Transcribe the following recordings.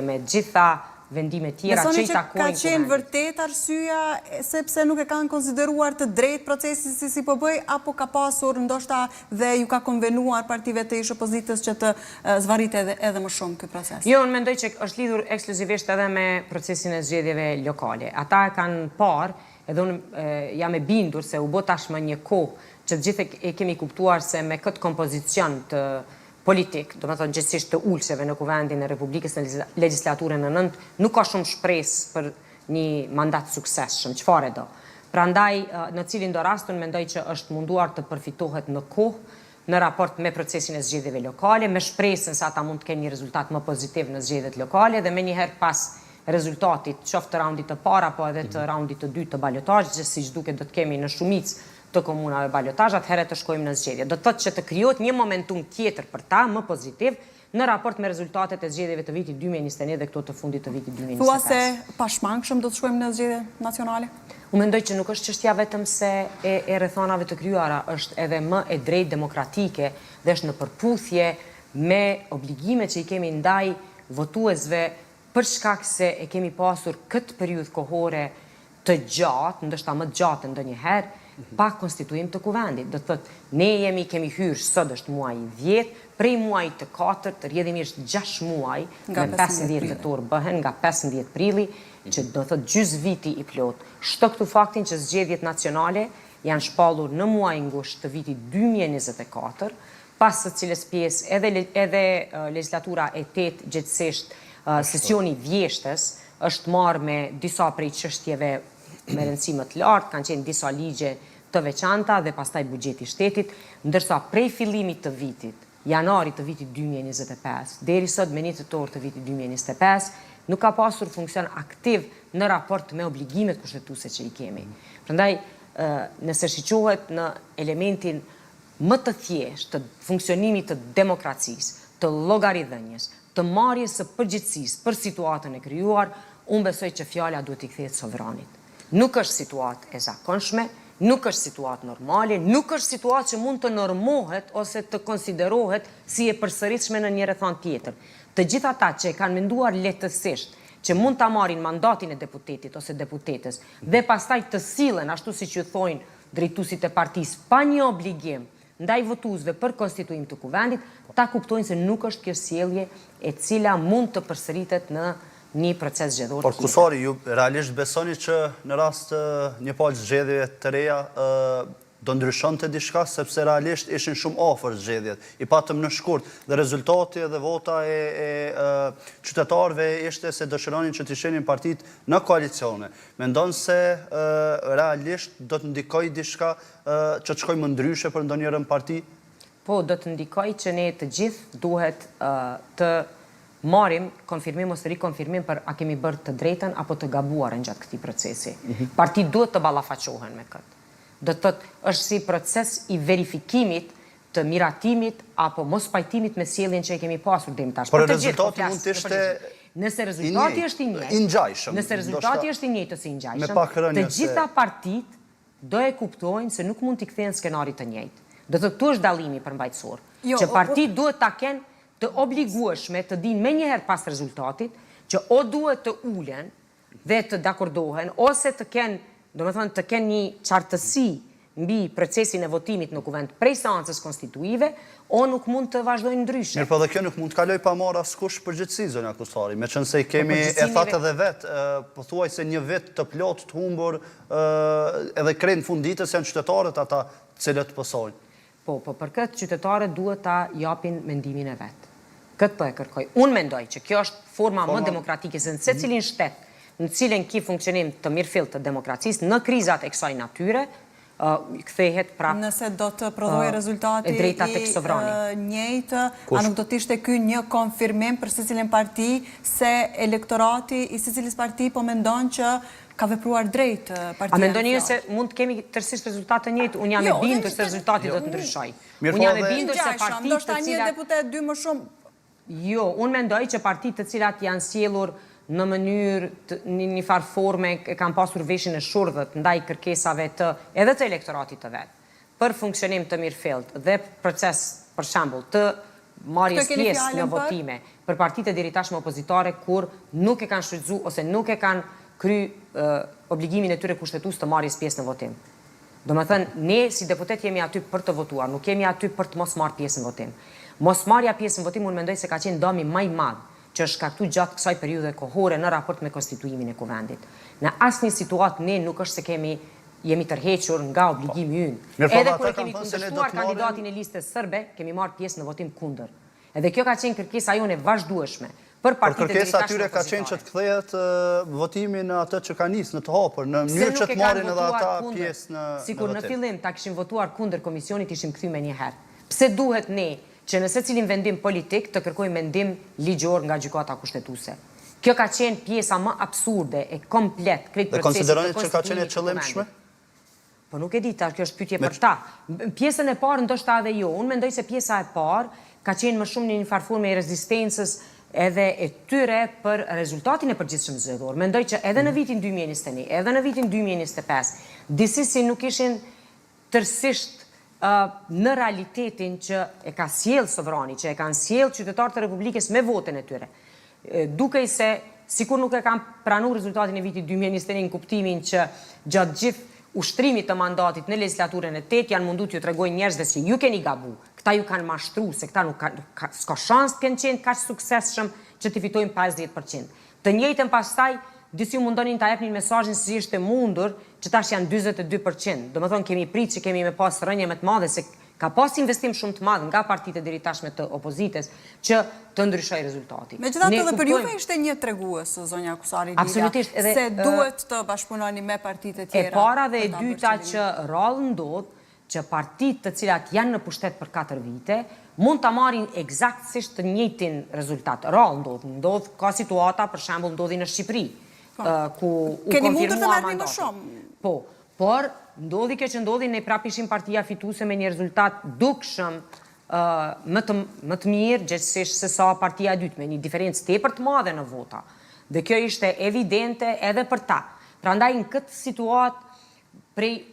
me gjitha vendime tjera që i takojnë. Ka qenë vërtet arsyeja sepse nuk e kanë konsideruar të drejt procesin si po bëj, apo ka pasur ndoshta dhe ju ka konvenuar partive të ish opozitës që të zvarrit edhe më shumë ky proces? Jo, unë mendoj që është lidhur ekskluzivisht edhe me procesin e zgjedhjeve lokale. Ata e kanë parë, edhe unë jam e bindur se u bë tashmë një kohë që të gjithë e kemi kuptuar se me këtë kompozicion të politik, do me thonë gjithësisht të ulsheve në kuvendin e Republikës në legislaturën në nënt, nuk ka shumë shpresë për një mandat suksesshëm, çfarë do. Prandaj, në cilin do rastun, mendoj që është munduar të përfitohet në kohë në raport me procesin e zgjedhjeve lokale, me shpresën se ata mund të kenë një rezultat më pozitiv në zgjedhjet lokale dhe me njëherë pas rezultatit, qoftë të raundit të parë apo edhe të raundit të dytë të balotazhit, që siç duket do të kemi në shumicë të komunave balotazh, atëherë të shkojmë në zgjedhje. Do të thotë që të krijohet një momentum tjetër për ta, më pozitiv, në raport me rezultatet e zgjedhjeve të vitit 2021 dhe këto të fundit të vitit 2025. Thua se pashmangshëm do të shkojmë në zgjedhje nacionale? Unë mendoj që nuk është çështja vetëm se e rrethonave të krijuara, është edhe më e drejtë demokratike dhe është në përputhje me obligimet që i kemi ndaj votuesve për shkak se e kemi pasur këtë periudhë kohore të gjatë, ndoshta më të gjatë ndonjëherë, pa konstituim të kuvendit. Do të thotë, ne kemi hyrë, sot është muaji 10, prej muajit të 4, rrjedhimisht 6 muaj, me 15 tetor bëhen nga 15 prilli, që do të thotë gjys viti i plot. Shto këtu faktin që zgjedhjet nacionale janë shpallur në muajin ngusht të vitit 2024, pas së cilës pjesë edhe legislatura e 8 gjithsesht sesioni vjeshtës është marrë me disa prej çështjeve me rëndësi më të lartë, kanë qenë disa ligje të veçanta dhe pastaj buxheti i shtetit, ndërsa prej fillimit të vitit, janarit të vitit 2025, deri sot me 1 tetor të vitit 2025, nuk ka pasur funksion aktiv në raport me obligimet kushtetuese që i kemi. Prandaj, nëse shiqohet në elementin më të thjeshtë të funksionimit të demokracisë, të llogaridhënies, të marrjes së përgjegjësisë për situatën e krijuar, unë besoj që fjala duhet i kthehet sovranit. Nuk është situatë e zakonshme, nuk është situatë normale, nuk është situatë që mund të normohet ose të konsiderohet si e përsëritshme në një rrethon tjetër. Të gjithë ata që e kanë menduar lehtësisht që mund ta marrin mandatin e deputetit ose deputetës dhe pastaj të sillen ashtu siç ju thojnë drejtuesit e partisë pa një obligim ndaj votuesve për konstituim të kuvendit, ta kuptojnë se nuk është kjo sjellje e cila mund të përsëritet në një proces zgjedhor. Por kusari, ju realisht besoni që në rast një palë zgjedhjeve të reja do ndryshonte diçka, sepse realisht ishin shumë afër zgjedhjet. I patëm në shkurt dhe rezultati dhe vota e qytetarëve ishte se dëshironin që të ishenin partitë në koalicione. Mendon se realisht do të ndikoj diçka që të shkojmë ndryshe për ndonjërin parti? Po, do të ndikoj që ne të gjithë duhet të marim konfirmim ose rikonfirmim për a kemi bërë të drejtën apo të gabuarën gjatë këtij procesi. Partitë duhet të ballafaqohen me këtë. Do të thotë është si proces i verifikimit të miratimit apo mos pajtimit me sjelljen që e kemi pasur deri më tash. Por rezultati mund të ishte nëse rezultati është i njëjtë, ngjajshëm. Nëse rezultati është i njëjtë ose i ngjajshëm, të gjitha partitë do e kuptojnë se nuk mund t'i kthehen skenarit të njëjtë. Do të thotë tu është dallimi përmbajtësor, që partitë duhet ta kenë të obligueshme të dinë me njëherë pas rezultatit që o duhet të ulen dhe të dakordohen ose të kenë, do me thonë të kenë një qartësi mbi procesin e votimit në kuvend prej seancës konstituive, o nuk mund të vazhdojnë ndryshe. Mirë, po dhe kjo nuk mund të kaloj pa marrë askush përgjithësi, zonja Kusari, me qënë se i kemi e thatë edhe vetë, po thuaj se një vit të plot, të humbur, edhe krejnë funditës janë qytetarët ata cilët pësojnë. Po, për këtë qytetarët duhet ta japin mendimin e vetë. Këtë po e kërkoj. Unë mendoj që kjo është forma më demokratike, se në secilin shtet, në cilin ki funksionim të mirëfillt të demokracisë, në krizat e kësaj natyre, kthehet prapë nëse do të prodhojë rezultati i njëjtë, a nuk do të ishte ky një konfirmim për secilin parti se elektorati i secilis parti po mendon që ka vepruar drejt partia. A mendoni ju se mund të kemi tërësisht rezultate njëjtë? Unë jam e bindur se rezultati do të ndryshojë. Unë jam e bindur se partitë ndoshta një deputet, dy më shumë. Jo, unë mendoj që partitë të cilat janë sjellur në mënyrë një farë forme e kanë pasur veshin e shurdhët ndaj kërkesave edhe të elektoratit të vet, për funksionim të mirëfillt dhe proces, për shembull, të marrjes pjesë në votime për partitë e diritashme opozitare kur nuk e kanë shfrytzu ose nuk e kanë kry obligimin e tyre kushtetues të marrjes pjesë në votim. Do me thënë, ne si deputet jemi aty për të votuar, nuk jemi aty për të mos marrë pjesë në votim. Mos marrja pjesë në votim, unë mendoj se ka qenë dëmi më i madh që është shkaktuar gjatë kësaj periudhe kohore në raport me konstituimin e kuvendit. Në asnjë situatë ne nuk është se jemi tërhequr nga obligimi ynë. Edhe kur kemi kundërshtuar kandidatin e listës serbe, kemi marrë pjesë në votim kundër. Edhe kjo ka qenë kërkesa jone vazhdueshme për partitë e kërkesa atyre ka qenë që të kthehet votimi në atë që ka nisë në të hapur, në mënyrë që të marrin edhe ata pjesë në votim. Sikur në fillim ta kishim votuar kundër komisionit, ishim kthy menjëherë. Pse duhet ne që në secilin vendim politik të kërkojmë mendim ligjor nga gjykata kushtetuese? Kjo ka qenë pjesa më absurde e komplet krejt procesit. Dhe konsideroni që ka qenë e qëllimshme? Po nuk e di, kjo është pyetje për ta. Pjesën e parë ndoshta edhe jo. Unë mendoj se pjesa e parë ka qenë më shumë një farforme e rezistencës edhe e tyre për rezultatin e përgjithshëm zgjedhor. Mendoj që edhe në vitin 2021, edhe në vitin 2025, disi nuk ishin tërësisht në realitetin që e ka sjellë sovrani, që e kanë sjellë qytetarët e Republikës me votën e tyre. Dukej se sikur nuk e kanë pranuar rezultatin e vitit 2021 në kuptimin që gjatë gjithë ushtrimit të mandatit në legislaturën e 8 janë mundu t'ju tregojnë njerëzve se ju keni gabu, këta ju kanë mashtru, se këta s'ka shans të kenë qenë kaq suksesshëm që t'i fitojnë 50%. Të njëjtën pastaj, disi ju mundonin t'a jepnin mesazhin se ishte mundur që tash janë 42%. Do më thonë kemi prit që kemi me pas rënje më të madhe se ka pas investim shumë të madh nga partitë e diritashme të opozitës që të ndryshoj rezultati. Megjithatë edhe për juve ishte një tregues, zonja Kusari Lilia, se duhet të bashkëpunoni me partitë e tjera. E para dhe e dyta që rrallë ndodh që partitë të cilat janë në pushtet për 4 vite mund të marrin eksaktësisht të njëjtin rezultat. Rrallë ndodh, ka situata, për shembull ndodhi në Shqipëri, ku u konfirmua mandati. Po, por ndodhi kjo që ndodhi, ne prap ishim partia fituese me një rezultat dukshëm më të mirë gjithsesi se sa partia e dytë, me një diferencë tepër të madhe në vota. Dhe kjo ishte evidente edhe për ta. Prandaj në këtë situatë,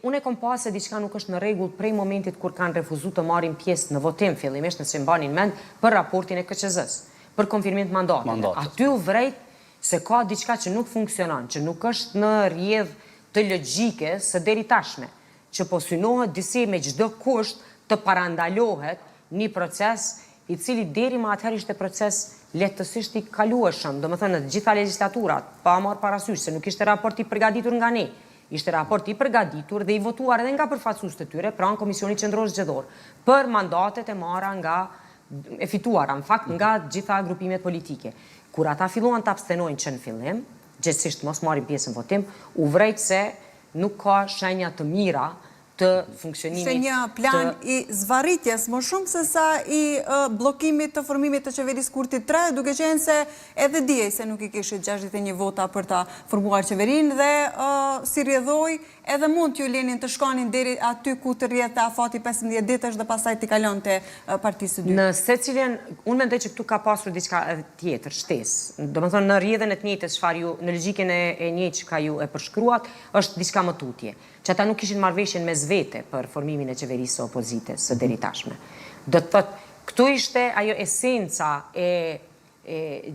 unë e kom pas se diçka nuk është në rregull prej momentit kur kanë refuzuar të marrin pjesë në votim fillimisht, nëse mbanin mend, për raportin e KQZ-s, për konfirmim të mandatit. Aty u vrejt se ka diçka që nuk funksionon, që nuk është në rrjedh të logjike së deri tashme, që po synohet disi me çdo kusht të parandalohet një proces i cili deri më atëherë ishte proces lehtësisht i kalueshëm, domethënë në të gjitha legislaturat, pa marrë parasysh se nuk ishte raport i përgatitur nga ne, ishte raport i përgatitur dhe i votuar edhe nga përfaqësuesit e tyre pranë Komisionit Qendror Zgjedhor për mandatet e marra e fituara, në fakt nga gjitha grupimet politike. Kur ata filluan të abstenojnë që në fillim, gjithsesisht mos marrin pjesë në votim, u vrejt se nuk ka shenja të mira të funksionimit. Se një plan i zvarritjes, më shumë se sa i blokimit të formimit të qeverisë Kurtit 3, duke qenë se edhe dijej se nuk i kishit 61 vota për ta formuar qeverinë dhe si rrjedhoi edhe mund t'ju lenin të shkonin deri aty ku të rrjedhte afati 15 ditësh dhe pastaj t'i kalonte partisë së dytë. Në secilin, unë mendoj që këtu ka pasur diçka tjetër, shtesë. Domethënë në rrjedhën e të njëjtës çfarë ju në logjikën e njëjtë që ka ju e përshkruat, është diçka më tutje. Që ata nuk kishin marrëveshjen mes vete për formimin e qeverisë së opozitës së deri tashme. Do të thotë, këtu ishte ajo esenca e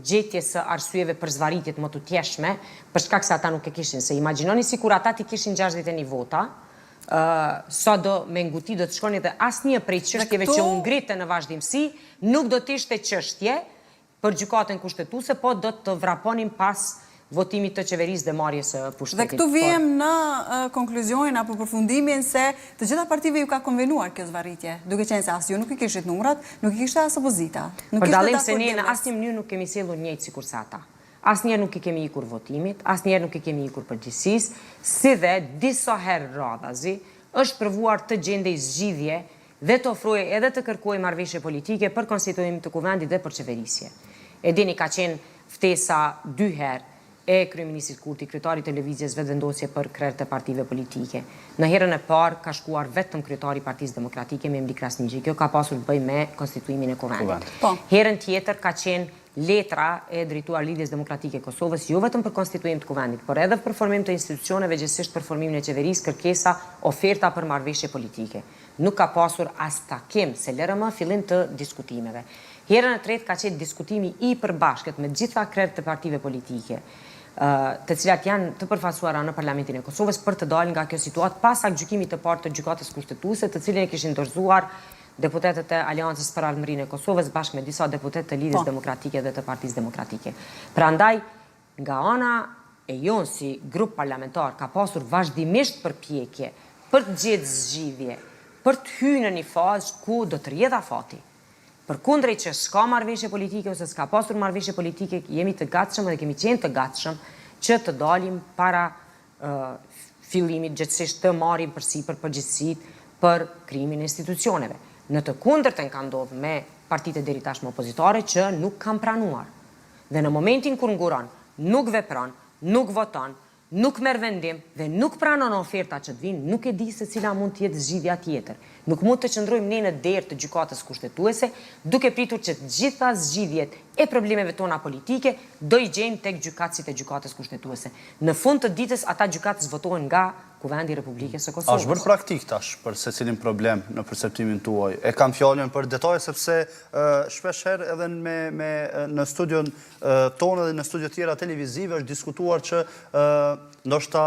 gjetjes së arsyeve për zvarritjet më të tjeshme, për shkak se ata nuk e kishin. Se imagjinoni sikur ata ti kishin 61 vota, sa do me nguti do të shkoni dhe asnjë prej çështjeve që u ngritën në vazhdimsi, nuk do të ishte çështje për gjykatën kushtetuese, po do të vraponin pas votimit të qeverisë dhe marrjes së pushtetit. Dhe këtu vijem në konkluzionin apo përfundimin se të gjitha partive ju ka konvenuar kjo zvarritje, duke qenë se as ju nuk i kishit numrat, nuk i kishte as opozita. Për dallim se ne në asnjë mënyrë nuk kemi sjellur njëjtë sikur sa ata. Asnjëherë nuk i kemi ikur votimit, asnjëherë nuk i kemi ikur përgjithësisë, si dhe disa herë radhazi është provuar të gjendej zgjidhje dhe të ofrojë edhe të kërkojë marrëveshje politike për konstituim të kuvendit dhe për qeverisje. E dini ka qenë ftesa 2 herë e kryeministit Kurti, kryetari i televizjes vetëvendosje për krerët e partive politike. Në herën e parë ka shkuar vetëm kryetari i Partisë Demokratike me Emri Krasniqi. Kjo ka pasur të bëjë me konstituimin e kuvendit. Herën tjetër ka qenë letra e drejtuar Lidhjes Demokratike Kosovës, jo vetëm për konstituim të kuvendit, por edhe për formim të institucioneve, gjithsesi për formimin e qeverisë, kërkesa, oferta për marrëveshje politike. Nuk ka pasur as takim se LRM fillim të diskutimeve. Herën e tretë ka qenë diskutimi i përbashkët me gjitha krerët të partive politike, të cilat janë të përfaqësuara në Parlamentin e Kosovës për të dalë nga kjo situatë pas aktgjykimit të parë të gjykatës kushtetuese, të cilin e kishin dorëzuar deputetët e Aleancës për Armërinë e Kosovës bashkë me disa deputet të Lidhjes Demokratike dhe të Partisë Demokratike. Prandaj, nga ana e jonë si grup parlamentar ka pasur vazhdimisht përpjekje për të gjetë zgjidhje, për të hyrë në një fazë ku do të rjedh afati. Përkundrejt që s'ka marrëveshje politike ose s'ka pasur marrëveshje politike, jemi të gatshëm dhe kemi qenë të gatshëm që të dalim para fillimit gjithsesi të marrim përsipër përgjegjësitë për krimin e institucioneve. Në të kundërtën ka ndodhur me partitë deri tashmë opozitare që nuk kanë pranuar. Dhe në momentin kur nguron, nuk vepron, nuk voton, nuk merr vendim dhe nuk pranon oferta që të vinë, nuk e di se cila mund të jetë zgjidhja tjetër. Nuk mund të qëndrojmë ne në derë të gjykatës kushtetuese, duke pritur që të gjitha zgjidhjet e problemeve tona politike do i gjejmë tek gjykatësit e gjykatës kushtetuese. Në fund të ditës ata gjykatës votohen nga Kuvendi i Republikës së Kosovës. Është bërë praktik tash për secilin problem në perceptimin tuaj. E kam fjalën për detaje sepse shpesh herë edhe në studion tonë dhe në studio tjera televizive është diskutuar që ndoshta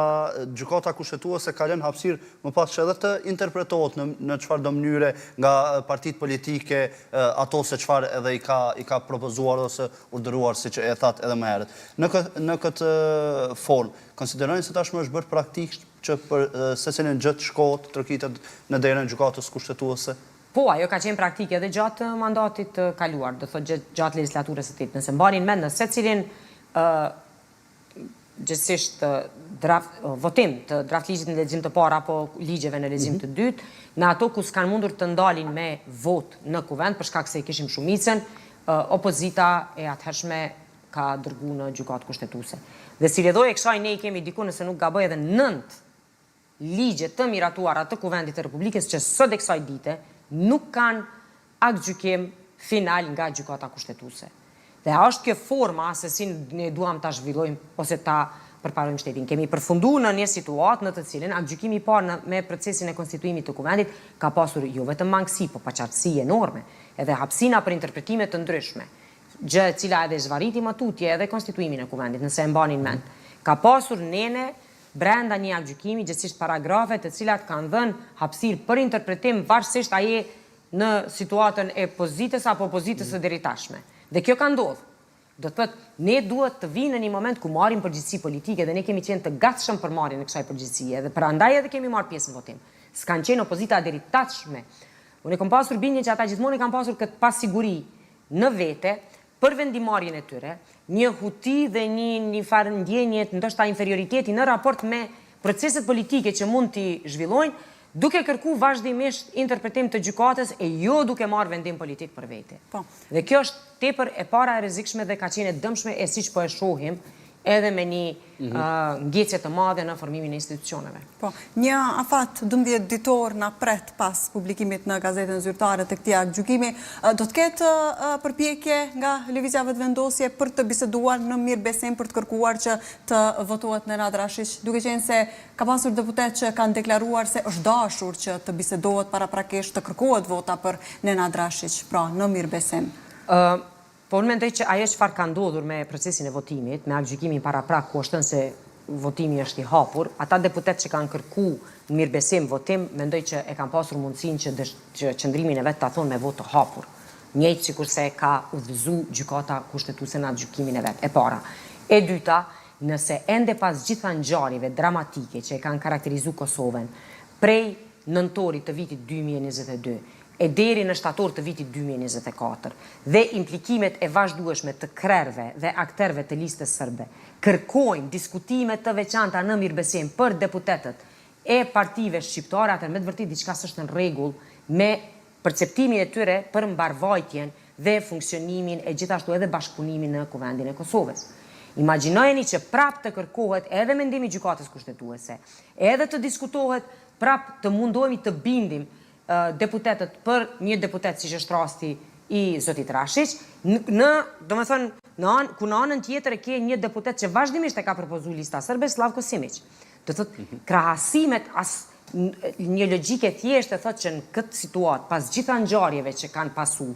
gjykata kushtetuese ka lënë hapësirë më pas që edhe të interpretohet në çfarë do mënyre nga partitë politike ato se çfarë edhe i ka propozuar ose urdhëruar siç e thatë edhe më herët. Në këtë formë konsiderojnë se tashmë është bërë praktikisht që për secilin gjë të shkohet, trokitet në derën e gjykatës kushtetuese? Po, ajo ka qenë praktike edhe gjatë mandatit të kaluar, do thotë gjatë legislaturës së tij. Nëse mbanin mend në secilin gjithsesi votim të draft ligjit në lexim të parë apo ligjeve në lexim të dytë, në ato ku s'kan mundur të ndalin me vot në kuvend për shkak se i kishim shumicën, opozita e atëhershme ka dërguar në gjykatë kushtetuese. Dhe si rrjedhoi e kësaj ne i kemi diku nëse nuk gaboj edhe 9 ligje të miratuara të Kuvendit të Republikës që sot e kësaj dite nuk kanë aktgjykim final nga gjykata kushtetuese. Dhe është kjo forma se si ne duam ta zhvillojmë ose ta përparojmë shtetin. Kemi përfunduar në një situatë në të cilën aktgjykimi i parë me procesin e konstituimit të Kuvendit ka pasur jo vetëm mangësi, por paqartësi enorme, edhe hapësina për interpretime të ndryshme. Gjë e cila edhe zvariti më tutje edhe konstituimin e Kuvendit, nëse e mbanin mend. Ka pasur nene brenda një aktgjykimi gjithsesi paragrafe të cilat kanë dhënë hapësirë për interpretim varësisht a je në situatën e pozitës apo opozitës së deri tashme. Dhe kjo ka ndodhur. Do të thotë, ne duhet të vinë në një moment ku marrim përgjegjësi politike dhe ne kemi qenë të gatshëm për marrjen e kësaj përgjegjësie dhe prandaj edhe kemi marrë pjesë në votim. S'kan qenë opozita deri tashme. Unë kam pasur bindjen që ata gjithmonë kanë pasur këtë pasiguri në vete për vendimarrjen e tyre, një huti dhe një farë ndjenje ndoshta inferioriteti në raport me proceset politike që mund t'i zhvillojnë, duke kërku vazhdimisht interpretim të gjykatës e jo duke marrë vendim politik për vete. Dhe kjo është tepër e para e rrezikshme dhe ka qenë e dëmshme e siç po e shohim edhe me një ngjecje të madhe në formimin e institucioneve. Po, një afat 12 ditor na pret pas publikimit në gazetën zyrtare të këtij aktgjykimi, do të ketë përpjekje nga lëvizja vetëvendosje për të biseduar në mirëbesim për të kërkuar që të votohet Nenad Rashić, duke qenë se ka pasur deputet që kanë deklaruar se është dashur që të bisedohet paraprakisht të kërkohet vota për Nenad Rashić, pra në mirëbesim. Po unë mendoj që ajo çfarë ka ndodhur me procesin e votimit, me aktgjykimin paraprak ku është thënë se votimi është i hapur, ata deputet që kanë kërkuar në mirëbesim votim, mendoj që e kanë pasur mundësinë që qëndrimin e vet ta thonë me vot të hapur. Njëjtë sikurse ka udhëzuar gjykata kushtetuese në aktgjykimin e vet. E para. E dyta, nëse ende pas gjitha ngjarjeve dramatike që e kanë karakterizuar Kosovën prej nëntorit të vitit 2022 e deri në shtator të vitit 2024 dhe implikimet e vazhdueshme të krerëve dhe akterëve të listës sërbe kërkojnë diskutime të veçanta në mirëbesim për deputetët e partive shqiptare, atëherë me të vërtetë diçka s'është në rregull me perceptimin e tyre për mbarvajtjen dhe funksionimin e gjithashtu edhe bashkëpunimin në Kuvendin e Kosovës. Imagjinojeni që prap të kërkohet edhe mendimi i gjykatës kushtetuese, edhe të diskutohet prap të mundohemi të bindim deputetët për një deputet si që është rasti i zotit Rashić, ku në anën tjetër e ke një deputet që vazhdimisht e ka propozuar lista sërbe, Slavko Simić. Do thotë, krahasimet një logjike thjeshtë e thotë që në këtë situatë, pas gjitha ngjarjeve që kanë pasur,